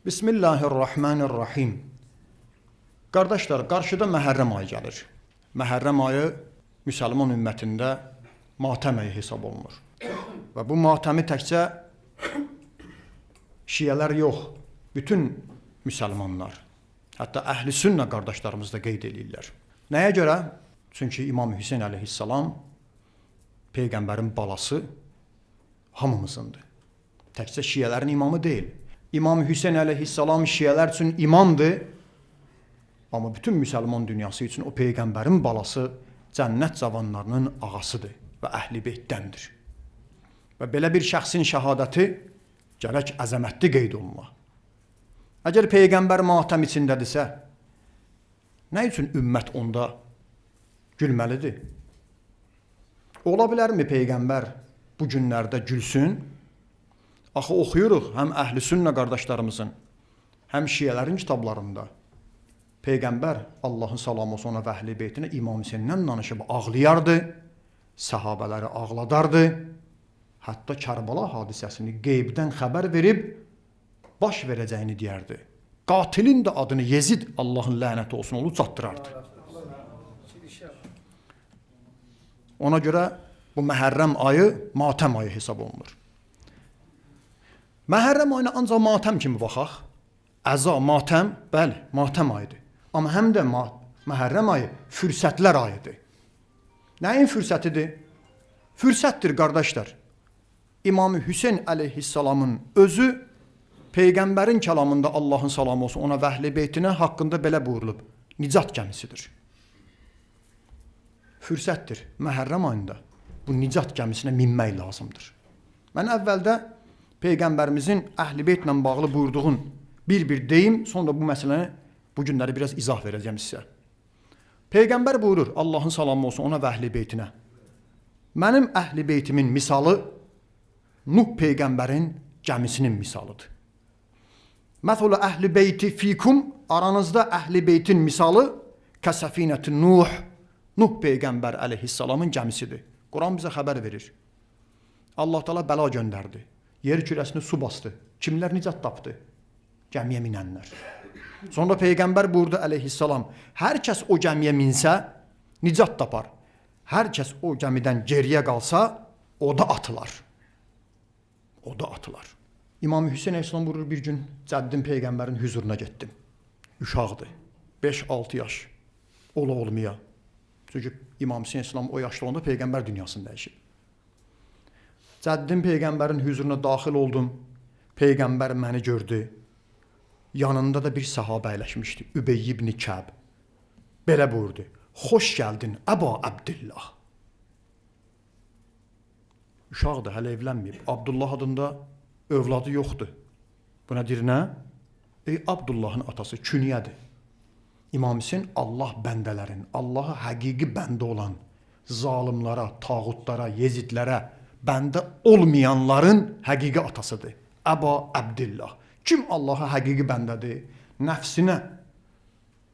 Bismillahirrahmanirrahim. Qardaşlar, qarşıda Məhərrəm ayı gəlir. Məhərrəm ayı müsəlman ümmətində matəm ayı hesab olunur. Və bu matəmi təkcə şiyələr yox, bütün müsəlmanlar, hətta əhl-i sünnə qardaşlarımız da qeyd edirlər. Nəyə görə? Çünki İmam Hüseyn əleyhissalam Peyğəmbərin balası hamımızındır. Təkcə şiyələrin imamı deyil. İmam Hüseyn əleyhissalam şiyələr üçün imamdır, amma bütün müsəlman dünyası üçün o Peyğəmbərin balası cənnət cavanlarının ağasıdır və əhl-i beytdəndir. Və belə bir şəxsin şəhadəti gərək əzəmətli qeyd olunma. Əgər Peyğəmbər matəm içindədirsə, nə üçün ümmət onda gülməlidir? Ola bilərmi Peyğəmbər bu günlərdə gülsün? Axı oxuyuruq həm əhl-i sünnə qardaşlarımızın, həm şiyələrin kitablarında. Peyğəmbər, Allahın salamı olsun ona və əhl-i beytinə İmam Hüseyndən danışıb ağlayardı, səhabələri ağladardı. Hətta Kərbala hadisəsini qeybdən xəbər verib baş verəcəyini deyərdi. Qatilin də adını Yezid, Allahın lənəti olsun, onu çatdırardı. Ona görə bu Məhərrəm ayı matəm ayı hesab olunur. Məhərrəm ayına ancaq matəm kimi baxaq. Əza, matəm, bəli, matəm ayıdır. Amma həm də Məhərrəm ayı fürsətlər ayıdır. Nəyin fürsətidir? Fürsətdir, qardaşlar. İmam Hüseyn əleyhissalamın özü Peyğəmbərin kəlamında Allahın salamı olsun ona və əhl-i beytinə haqqında belə buyurulub. Nicat gəmisidir. Fürsətdir. Məhərrəm ayında bu nicat gəmisinə minmək lazımdır. Mən əvvəldə Peyğəmbərimizin əhl-i beytlə bağlı buyurduğun bir deyim, sonra bu məsələni bu günləri biraz izah verəcəm sizə. Peyğəmbər buyurur, Allahın salamı olsun ona və əhl-i beytinə. Mənim əhl-i beytimin misalı Nuh Peyğəmbərin gəmisinin misalıdır. Məsələ əhl-i beyti fikum, aranızda əhl-i beytin misalı kəsəfinəti Nuh, Nuh Peyğəmbər əleyhissalamın gəmisidir. Quran bizə xəbər verir. Allah Teala bəla göndərdi. Yer kürəsini su bastı. Kimlər nicat tapdı? Gəmiyə minənlər. Sonra Peyğəmbər buyurdu əleyhissalam, hər kəs o gəmiyə minsə, nicat tapar. Hər kəs o gəmidən geriyə qalsa, o da atılar. O da atılar. İmam Hüseyn əleyhissalam buyurur, bir gün Cəddin Peyğəmbərin hüzuruna getdim. Uşaqdır. 5-6 yaş. Ola olmaya. Çünki İmam Hüseyn əleyhissalam o yaşda onda Peyğəmbər dünyasını dəyişib. Cəddin Peyğəmbərin hüzuruna daxil oldum. Peyğəmbər məni gördü. Yanında da bir sahabə əyləşmişdi. Übey ibn Kəb. Belə buyurdu. Xoş gəldin Əba Abdillah. Uşaqdır, hələ evlənməyib. Abdullah adında övladı yoxdur. Buna deyir nə? Ey Abdullahın atası künyədir. İmam Hüseyn Allah bəndələrin, Allaha həqiqi bəndə olan zalimlara, tağutlara, yezidlərə bəndə olmayanların həqiqi atasıdır. Əba Abdillah. Kim Allaha həqiqi bəndədir? Nəfsinə,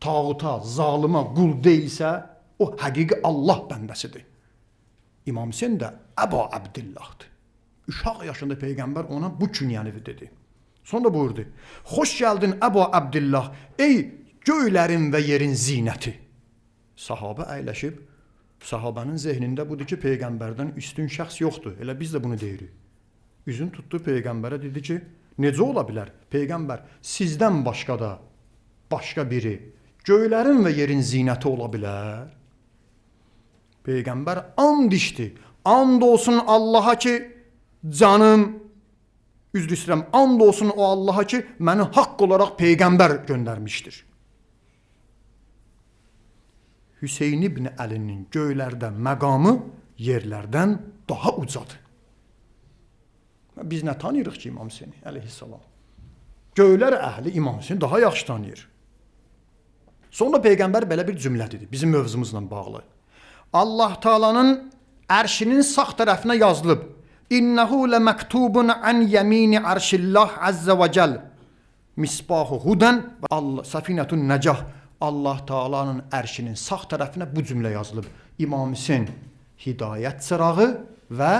tağuta, zalıma qul deyilsə, o həqiqi Allah bəndəsidir. İmam Hüseyn də Əba Abdillahdır. Uşaq yaşında Peyğəmbər ona bu künyəni dedi. Sonra buyurdu. Xoş gəldin Əba Abdillah, ey göylərin və yerin zinəti. Sahabə əyləşib, sahabənin zehnində budur ki, Peyğəmbərdən üstün şəxs yoxdur. Elə biz də bunu deyirik. Üzün tutdu Peyğəmbərə, dedi ki, necə ola bilər? Peyğəmbər, sizdən başqa da, başqa biri göylərin və yerin zinəti ola bilər. Peyğəmbər and içdi. And olsun Allaha ki, canım, üzr istəyirəm, and olsun o Allaha ki, məni haqq olaraq Peyğəmbər göndərmişdir. Hüseyn ibn Əlinin göylərdə məqamı yerlərdən daha ucadır. Biz nə tanıyırıq ki İmam Hüseyni əleyhissalam? Göylər əhli İmam Hüseyni daha yaxşı tanıyır. Sonra Peyğəmbər belə bir cümlə dedi, bizim mövzumuzla bağlı. Allah Taala'nın ərşinin sağ tərəfinə yazılıb. İnnehu lemektubun an yemini arşillah azze ve cel. Misbahu hudan safinetun necah. Allah Taala'nın ərşinin sağ tərəfinə bu cümlə yazılıb. İmam Hüseyn hidayət çırağı və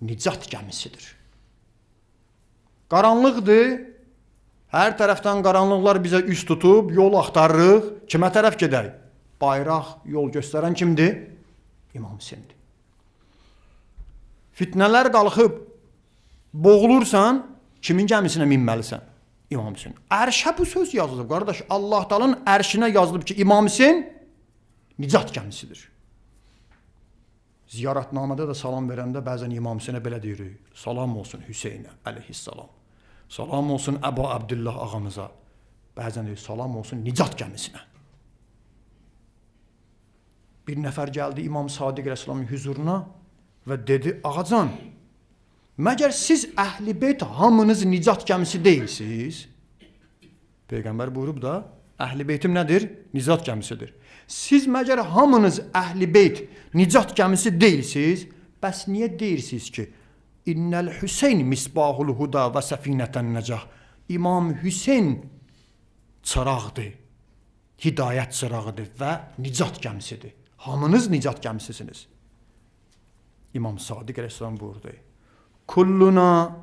nicat gəmisidir. Qaranlıqdır, Hər tərəfdən qaranlıqlar bizə üst tutub, yol axtarırıq. Kimə tərəf gedək? Bayraq, yol göstərən kimdir? İmam Hüseyndir. Fitnələr qalxıb, boğulursan, kimin gəmisinə minməlisən? İmam Hüseyn. Ərşə bu söz yazılıb, qardaş. Allah Taala'nın ərşinə yazılıb ki, İmam Hüseyn nicat gəmisidir. Ziyarətnamədə də salam verəndə bəzən İmam Hüseynə belə deyirik. Salam olsun Hüseynə əleyhissalam. Salam olsun Əbu Abdullah ağamıza. Bəzən deyir, salam olsun nicat gəmisinə. Bir nəfər gəldi İmam Sadiq əleyhissalamın huzuruna və dedi, ağacan, məgər siz Əhl-i Beyt hamınız nicat gəmisi deyilsiniz? Peyğəmbər buyurub da, Əhl-i Beytim nədir? Nicat gəmisidir. Siz məgər hamınız Əhl-i Beyt nicat gəmisi deyilsiniz? Bəs niyə deyirsiniz ki, İnnəl Hüseyn misbahul huda və səfinətən nəcah. İmam Hüseyn çıraqdır, hidayət çırağıdır və nicat gəmisidir. Hamınız nicat gəmisisiniz. İmam Sadiq əleyhissalam buyurdu. Kulluna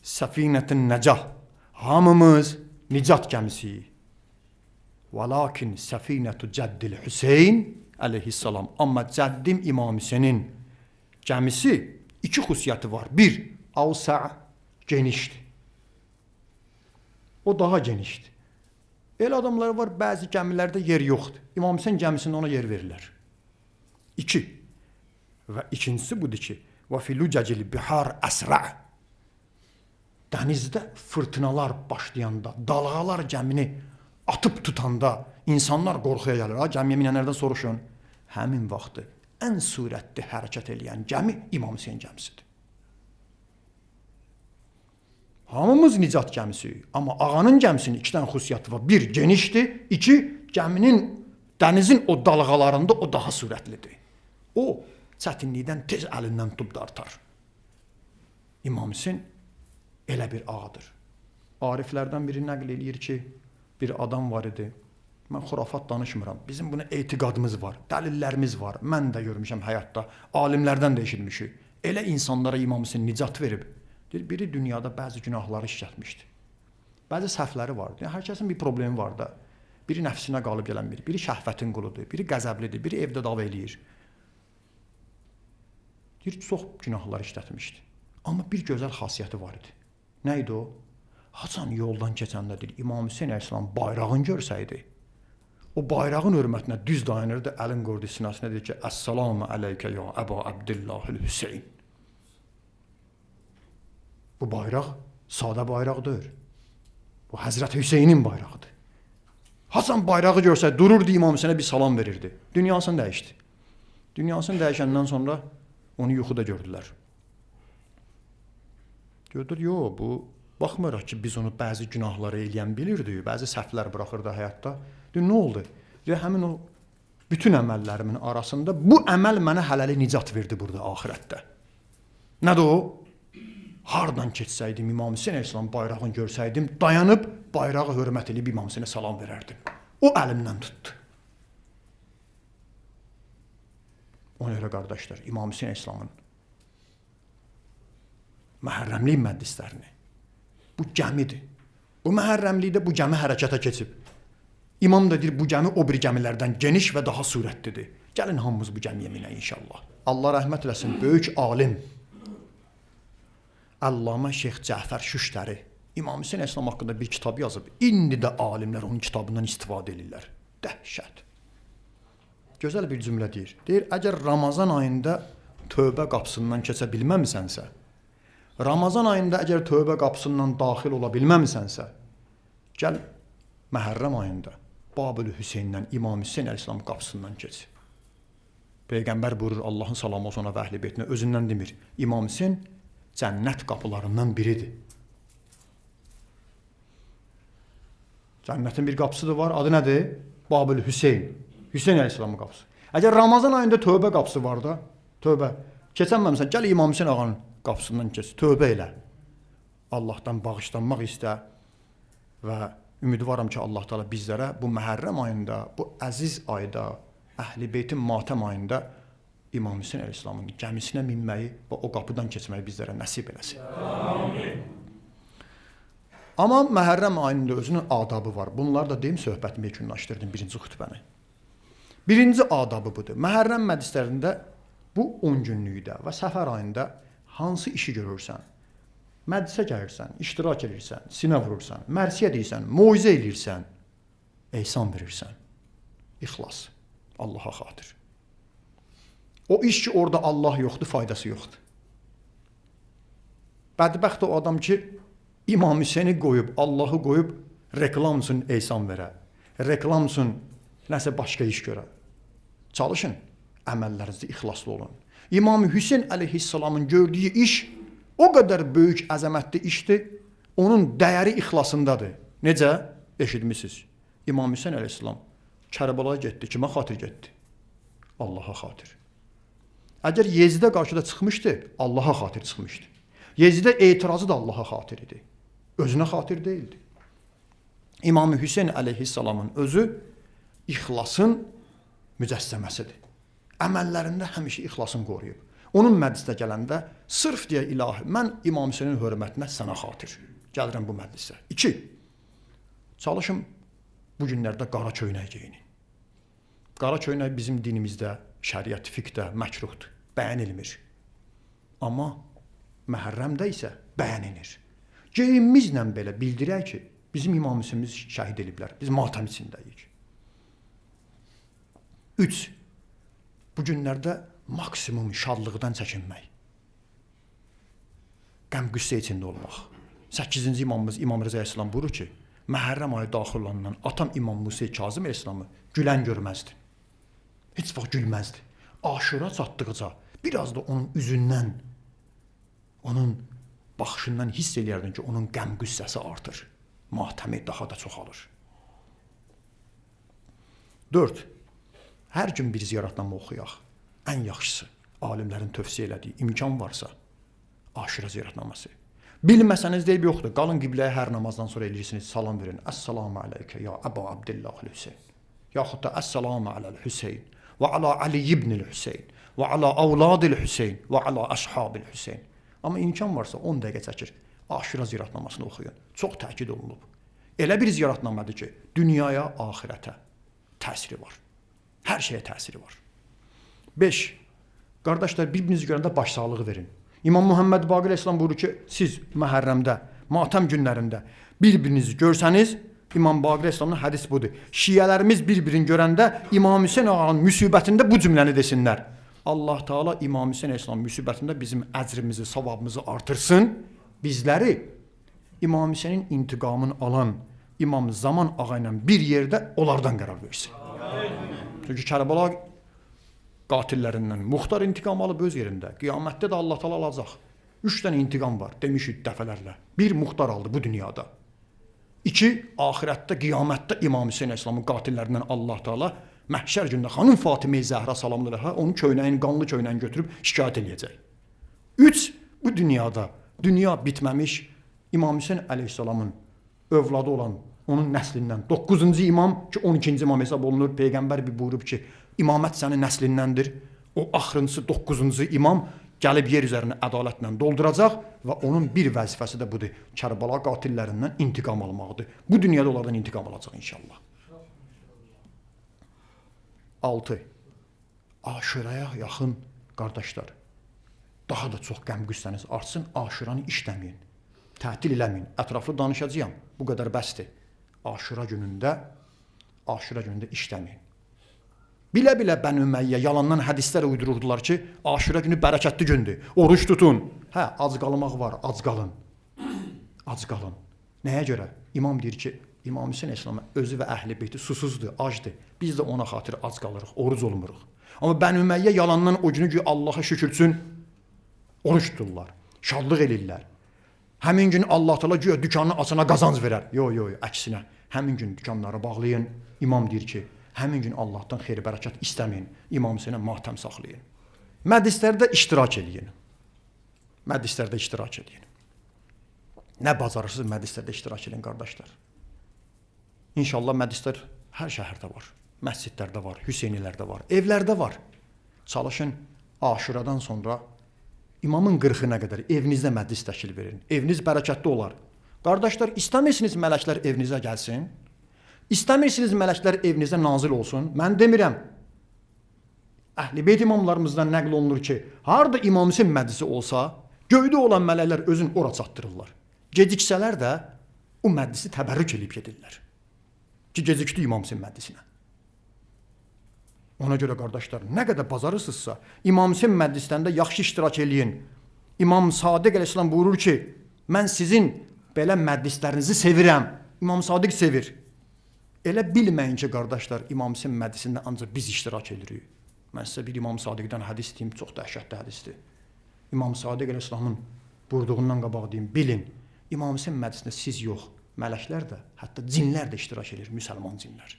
səfinətən nəcah. Hamımız nicat gəmisiyik. Vəlakin səfinətü cəddil Hüseyn əleyhissalam. Amma cəddim İmam Hüseynin gəmisi iki xüsusiyyəti var. Bir, avsa' genişdir. O daha genişdir. Elə adamlar var, bəzi gəmilərdə yer yoxdur. İmam Hüseyn gəmisində ona yer verirlər. İki. Və ikincisi budur ki, və filücəcil bihar əsra'. Dənizdə fırtınalar başlayanda, dalğalar gəmini atıb tutanda insanlar qorxuya gəlir. Gəmiyə minənlərdən soruşun. Həmin vaxtı ən sürətli hərəkət eləyən gəmi İmam Hüseyn gəmisidir. Hamımız nicat gəmisiyik. Amma ağanın gəmisinin iki dənə xüsusiyyəti var. Bir, genişdir. İki, gəminin, dənizin o dalğalarında o daha sürətlidir. O, çətinlikdən tez əlindən tutub dartar. İmam Hüseyn elə bir ağadır. Ariflərdən biri nəql eləyir ki, bir adam var idi. Mən xurafat danışmıram. Bizim buna etiqadımız var, dəlillərimiz var. Mən də görmüşəm həyatda, alimlərdən də eşitmişik. Elə insanlara İmam Hüseyn nicat verib. Biri dünyada bəzi günahları işlətmişdi. Bəzi səhvləri vardı. Yəni, hər kəsin bir problemi var da. Biri nəfsinə qalıb gələn biri şəhvətin quludur, biri qəzəblidir, biri evdə dava eləyir. Çox günahlar işlətmişdi. Amma bir gözəl xasiyyəti var idi. Nə idi o? Haçan yoldan keçəndə deyir, İmam Hüseyn əleyhissalam bayrağını görsəydi, o bayrağın hörmətinə düz dayanırdı, əlin qoydu sinəsinə, deyir ki, Əssalamu ələykə ya Əbu Abdillahil Hüseyn. Bu bayraq sadə bayraqdır. Bu Həzrət Hüseynin bayrağıdır. Hasan bayrağı görsəydi, dururdu İmam Hüseynə bir salam verirdi. Dünyasını dəyişdi. Dünyasını dəyişəndən sonra onu yuxuda gördülər. Gördür, yox, bu baxmayaraq ki, biz onu bəzi günahları eləyən bilirdik, bəzi səhvlər buraxırdı həyatda. Deyir, nə oldu? Deyir, həmin o bütün əməllərimin arasında bu əməl mənə hələli nicat verdi burada, axirətdə. Nədir o? Hardan keçsəydim, İmam Hüseyn əleyhissalam bayrağını görsəydim, dayanıb bayrağı hörmət edib İmam Hüseynə salam verərdim. O əlimdən tutdu. Ona görə qardaşlar, İmam Hüseyn əleyhissalamın məhərrəmlik məclislərini, bu gəmidir. Bu məhərrəmlikdə bu gəmi hərəkətə keçib. İmam da deyir, bu gəmi o bir gəmilərdən geniş və daha sürətlidir. Gəlin hamımız bu gəmiyə minək inşallah. Allah rəhmət eləsin, böyük alim Allamə Şeyx Cəfər Şüştəri İmam Hüseyn əleyhissalam haqqında bir kitab yazıb. İndi də alimlər onun kitabından istifadə edirlər. Dəhşət. Gözəl bir cümlə deyir. Deyir, əgər Ramazan ayında tövbə qapısından keçə bilməmisənsə, Ramazan ayında əgər tövbə qapısından daxil ola bilməmisənsə, gəl Məhərrəm ayında Babül Hüseyndən İmam Hüseyn əleyhissalam qapısından keç. Peyğəmbər buyurur, Allahın salamı olsun ona və əhl-i beytinə, özündən demir. İmam Hüseyn cənnət qapılarından biridir. Cənnətin bir qapısı da var, adı nədir? Babül Hüseyn. Hüseyn əleyhissalamın qapısı. Əgər Ramazan ayında tövbə qapısı var da, tövbə, keçənməmsən, gəl İmam Hüseyn ağanın qapısından keç, tövbə elə. Allahdan bağışlanmaq istə və ümidvaram ki, Allah Teala bizlərə bu Məhərrəm ayında, bu əziz ayda, Əhl-i Beytin matəm ayında İmam Hüseyn əleyhissalamın gəmisinə minməyi və o qapıdan keçməyi bizlərə nəsib eləsin. Amin. Amma Məhərrəm ayının da özünün adabı var. Bunlar da deyim, söhbətimi yekunlaşdırdım birinci xütbəni. Birinci adabı budur. Məhərrəm məclislərində bu 10 günlükdə və səfər ayında hansı işi görürsən, məclisə gəlirsən, iştirak edirsən, sinə vurursan, mərsiyə deyirsən, moizə edirsən, ehsan verirsən, ixlas, Allaha xatir. O iş ki, orada Allah yoxdur, faydası yoxdur. Bədbəxt o adam ki, İmam Hüseyni qoyub, Allahı qoyub, reklam üçün ehsan verə, reklam üçün nəsə başqa iş görə. Çalışın, əməllərinizdə ixlaslı olun. İmam Hüseyn əleyhissalamın gördüyü iş o qədər böyük, əzəmətli işdir, onun dəyəri ixlasındadır. Necə? Eşitmişsiniz. İmam Hüseyn əleyhissalam Kərbalaya getdi, kimə xatir getdi? Allaha xatir. Əgər Yezidə qarşıda çıxmışdı, Allaha xatir çıxmışdı. Yezidə etirazı da Allaha xatir idi. Özünə xatir deyildi. İmam Hüseyn əleyhissalamın özü ixlasın mücəssəməsidir. Əməllərində həmişə ixlasını qoruyub. Onun məclisə gələndə sırf deyə ilahi, mən İmam Hüseynin hörmətinə sənə xatir. Gəlirəm bu məclisə. 2. Çalışın bu günlərdə qara köynək geyinin. Qara köynək bizim dinimizdə, şəriət, fiqdə məkruhdur, bəyənilmir. Amma Məhərrəmdə isə bəyənilir. Geyimimizlə belə bildirək ki, bizim İmam Hüseynimiz şəhid ediblər. Biz matəm içindəyik. 3. Bu günlərdə maksimum şadlıqdan çəkinmək. Qəm-qüssə içində olmaq. 8-ci imamımız İmam Rəza Əleyhissalam buyurur ki, Məhərrəm ayı daxil olandan atam İmam Musa Kazım Əleyhissalamı gülən görməzdi. Heç vaxt gülməzdi. Aşura çatdıqca biraz da onun üzündən, onun baxışından hiss eləyərdin ki, onun qəm-qüssəsi artır. Matəmi daha da çoxalır. 4. Hər gün bir ziyaratnamə oxuyaq. Ən yaxşısı, alimlərin tövsiyə elədiyi imkan varsa, aşura ziyaratnaməsi. Bilməsəniz deyib yoxdur. Qalın qibləyə hər namazdan sonra eləyirsiniz, salam verin. Əssalamu aleykə ya Əbu Abdillahil Hüseyn. Yaxud da Əssalamu aləl Hüseyn və alə Ali ibnil Hüseyn və alə avladil Hüseyn və alə əshabil Hüseyn. Amma imkan varsa 10 dəqiqə çəkir. Aşura ziyaratnamasını oxuyun. Çox təkid olunub. Elə bir ziyaratnamədir ki, dünyaya, axirətə təsiri var. Hər şeyə təsiri var. 5. Qardaşlar, bir-birinizi görəndə başsağlığı verin. İmam Muhammed Baqir Əleyhissalam buyurur ki, siz Məhərrəmdə, matəm günlərində bir-birinizi görsəniz, İmam Baqir Əleyhissalamın hədis budur. Şiyələrimiz bir-birini görəndə İmam Hüseyn ağanın müsibətində bu cümləni desinlər. Allah Teala İmam Hüseyn Əleyhissalamın müsibətində bizim əcrimizi, savabımızı artırsın. Bizləri İmam Hüseynin intiqamını alan İmam Zaman ağa ilə bir yerdə onlardan qərar versin. Çünki Kərbala qatillərindən Muxtar intiqam alıb öz yerində. Qiyamətdə də Allah Teala alacaq. 3 dənə intiqam var, demişik dəfələrlə. 1 Muxtar aldı bu dünyada. 2 axirətdə, qiyamətdə İmam Hüseyn Əleyhissalamın qatillərindən Allah Teala məhşər günündə xanım Fatimə Zəhra salamlı əleyhə onun köynəyin, qanlı köynəyini götürüb şikayət eləyəcək. 3 bu dünyada, dünya bitməmiş İmam Hüseyn Əleyhissalamın övladı olan onun nəslindən 9-cu imam ki 12-ci imam hesab olunur. Peyğəmbər bir buyurub ki, imamət sənin nəslindəndir. O axırıncısı 9-cu imam gəlib yer üzərini ədalətlə dolduracaq və onun bir vəzifəsi də budur. Kərbala qatillərindən intiqam almaqdır. Bu dünyada onlardan intiqam alacaq inşallah. 6. Aşuraya yaxın qardaşlar, daha da çox qəm-qüssəniz artsın, aşuranı işləməyin. Tətil eləməyin. Ətraflı danışacağam. Bu qədər bəsdir. Aşura günündə işləməyin. Bilə-bilə Bəni Üməyyə yalandan hədislər uydururdular ki, Aşura günü bərəkətli gündür. Oruç tutun. Hə, ac qalmaq var, ac qalın. Ac qalın. Nəyə görə? İmam deyir ki, İmam Hüseyn Əleyhissalam özü və əhli beyti susuzdur, acdır. Biz də ona xatir ac qalırıq, oruc olmuruq. Amma Bəni Üməyyə yalandan o günü ki, Allaha şükürsün, oruç tuturlar, şadlıq eləyirlər. Həmin gün Allah Teala güya dükanını açana qazanc verər. Yox, əksinə. Həmin gün dükanları bağlayın. İmam deyir ki, həmin gün Allahdan xeyir bərəkət istəməyin. İmam Hüseynə matəm saxlayın. Məclislərdə iştirak edin. Nə bacarırsınız məclislərdə iştirak edin qardaşlar. İnşallah məclislər hər şəhərdə var. Məscidlərdə var, Hüseynilərdə var, evlərdə var. Çalışın Aşuradan sonra İmamın 40-ına qədər evinizdə məclis təşkil verin. Eviniz bərəkətli olar. Qardaşlar, istəmirsiniz mələklər evinizə gəlsin? İstəmirsiniz mələklər evinizə nazil olsun? Mən demirəm. Əhl-i Beyt imamlarımızdan nəql olunur ki, harda İmam Hüseyn məclisi olsa, göydə olan mələklər özünü ora çatdırırlar. Geciksələr də o məclisi təbərrük edib gedirlər. Ki, gecikdi İmam Hüseyn məclisinə. Ona görə qardaşlar, nə qədər bacarırsınızsa, İmam Hüseyn məclislərində yaxşı iştirak eləyin. İmam Sadiq əleyhissalam buyurur ki, mən sizin belə məclislərinizi sevirəm. İmam Sadiq sevir. Elə bilməyin ki, qardaşlar, İmam Hüseyn məclisində ancaq biz iştirak edirik. Mən sizə bir İmam Sadiqdən hədis deyim, çox dəhşətli hədisdir. İmam Sadiq əleyhissalamın buyurduğundan qabaq deyim, bilin, İmam Hüseyn məclisində siz yox, mələklər də, hətta cinlər də iştirak edir, müsəlman cinlər.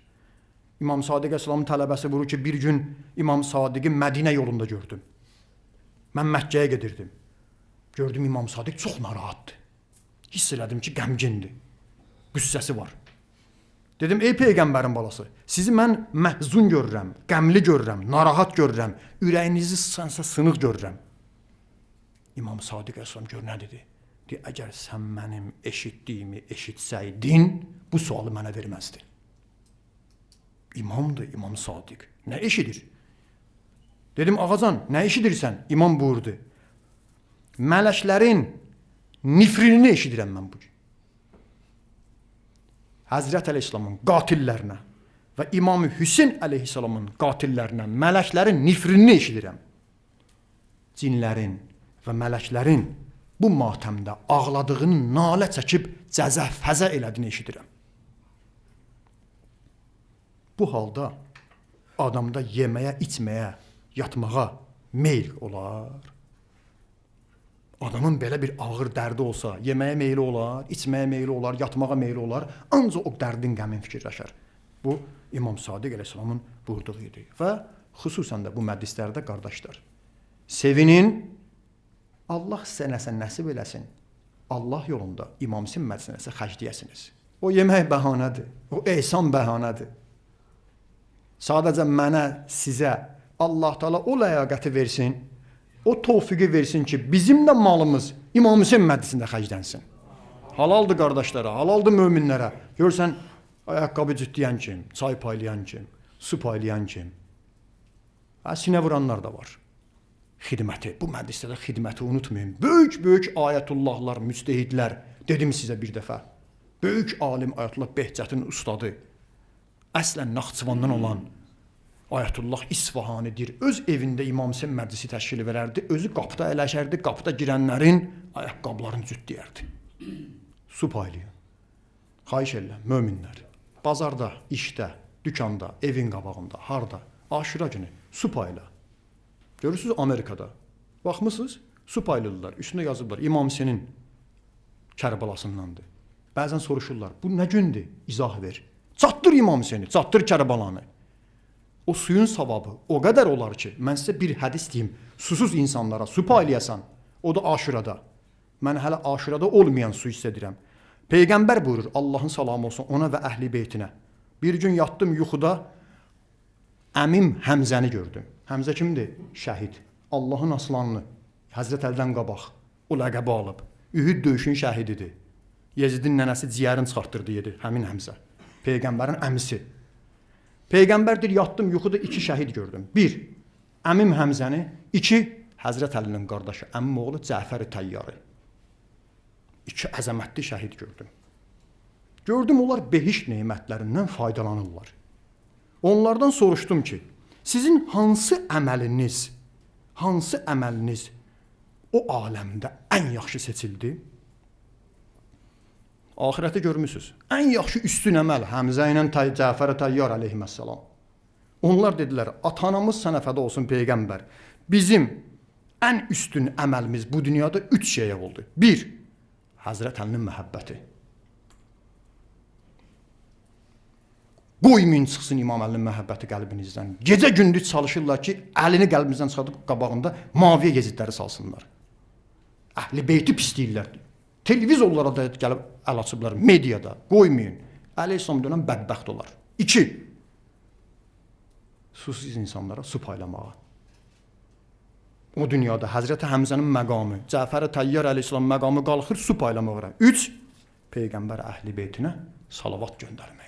İmam Sadiq əleyhissalamın tələbəsi buyurur ki, bir gün İmam Sadiqi Mədinə yolunda gördüm. Mən Məkkəyə gedirdim. Gördüm İmam Sadiq çox narahatdır. Hiss elədim ki, qəmgindir. Qüssəsi var. Dedim, ey Peyğəmbərin balası, sizi mən məhzun görürəm, qəmli görürəm, narahat görürəm, ürəyinizi sınsa sınıq görürəm. İmam Sadiq əleyhissalam gör nə dedi? Deyir, əgər sən mənim eşitdiyimi eşitsəydin, bu sualı mənə verməzdin. İmamdır İmam Sadiq. Nə eşidir? Dedim, ağacan, nə eşidirsən? İmam buyurdu. Mələklərin nifrinini eşidirəm mən bugün. Həzrət Əleyhisselamın qatillərinə və İmam Hüseyn Əleyhisselamın qatillərinə mələklərin nifrinini eşidirəm. Cinlərin və mələklərin bu matəmdə ağladığını nalə çəkib cəzə-fəzə elədiyini eşidirəm. Bu halda adamda yeməyə, içməyə, yatmağa meyl olar. Adamın belə bir ağır dərdi olsa, yeməyə meyli olar, içməyə meyli olar, yatmağa meyli olar, ancaq o dərdin qəmin fikirləşər. Bu, İmam Sadiq əleyhissalamın buyurduğu idi. Və xüsusən də bu məclislərdə qardaşlar, sevinin, Allah sizə nəsə nəsib eləsin, Allah yolunda İmam Hüseyn məclisinə nəsə xərcləyəsiniz. O yemək bəhanədir, o ehsan bəhanədir. Sadəcə mənə, sizə Allah Teala o ləyaqəti versin, o tövfiqi versin ki, bizim də malımız İmam Hüseyn məclisində xərclənsin. Halaldır qardaşlara, halaldır möminlərə. Görsən, ayaqqabı cütləyən kim, çay paylayan kim, su paylayan kim. Sinə vuranlar da var. Xidməti, bu məclisdə də xidməti unutmayın. Böyük ayətullahlar, müctehidlər, dedim sizə bir dəfə. Böyük alim Ayətullah Behçətin ustadı, əslən Naxçıvandan olan Ayətullah İsfahanidir. Öz evində İmam Hüseyn məclisi təşkil verərdi. Özü qapıda əyləşərdi. Qapıda girənlərin ayaqqabılarını cütləyərdi. Su paylayın. Xahiş elə, möminlər. Bazarda, işdə, dükanda, evin qabağında, harda, Aşura günü su payla. Görürsünüz Amerikada. Baxmısınız, su payladılar. Üstündə yazıblar. İmam Hüseynin Kərbəlasındandır. Bəzən soruşurlar. Bu nə gündür? İzah ver. Çatdır İmam Hüseyni, çatdır Kərbəlanı. O suyun savabı o qədər olar ki, mən sizə bir hədis deyim, susuz insanlara su paylayasan, o da Aşurada. Mən hələ Aşurada olmayan su hiss edirəm. Peyğəmbər buyurur, Allahın salamı olsun ona və əhli beytinə. Bir gün yatdım yuxuda, əmim Həmzəni gördüm. Həmzə kimdir? Şəhid. Allahın aslanını, Həzrət Əldən qabaq, o ləqəbi alıb. Ühüd döyüşün şəhididir. Yezidin nənəsi ciyərin çıxartdırdı yedi, həmin Həmzə. Peyğəmbərin əmisi. Peyğəmbər deyir, yatdım yuxuda 2 şəhid gördüm. 1. Əmim Həmzəni. 2. Həzrət Əlinin qardaşı, əmim oğlu Cəfər-i Təyyarı. 2 əzəmətli şəhid gördüm. Gördüm, onlar behişt nemətlərindən faydalanırlar. Onlardan soruşdum ki, sizin hansı əməliniz o aləmdə ən yaxşı seçildi? Ahirəti görmüsünüz. Ən yaxşı üstün əməl Həmzə ilə Cəfər-i Təyyar əleyhissalam. Onlar dedilər, atanamız sənəfədə olsun Peyğəmbər. Bizim ən üstün əməlimiz bu dünyada 3 şeyə oldu. 1. Həzrət Əlinin məhəbbəti. Qoymayın çıxsın İmam Əlinin məhəbbəti qəlbinizdən. Gecə gündüz çalışırlar ki, əlini qəlbimizdən çıxardıb qabağında maviyə gezidləri salsınlar. Əhli beyti pisləyirlər. Televizorlara da gəlib əl açıblar, mediada. Qoymayın. Əleyhissalam dönən bədbəxt olar. 2. Susuz insanlara su paylamağa. O dünyada Həzrəti Həmzənin məqamı, Cəfər-i Təyyar əleyhissalam məqamı qalxır su paylamağa. 3. Peyğəmbər Əhl-i Beytinə salavat göndərmək.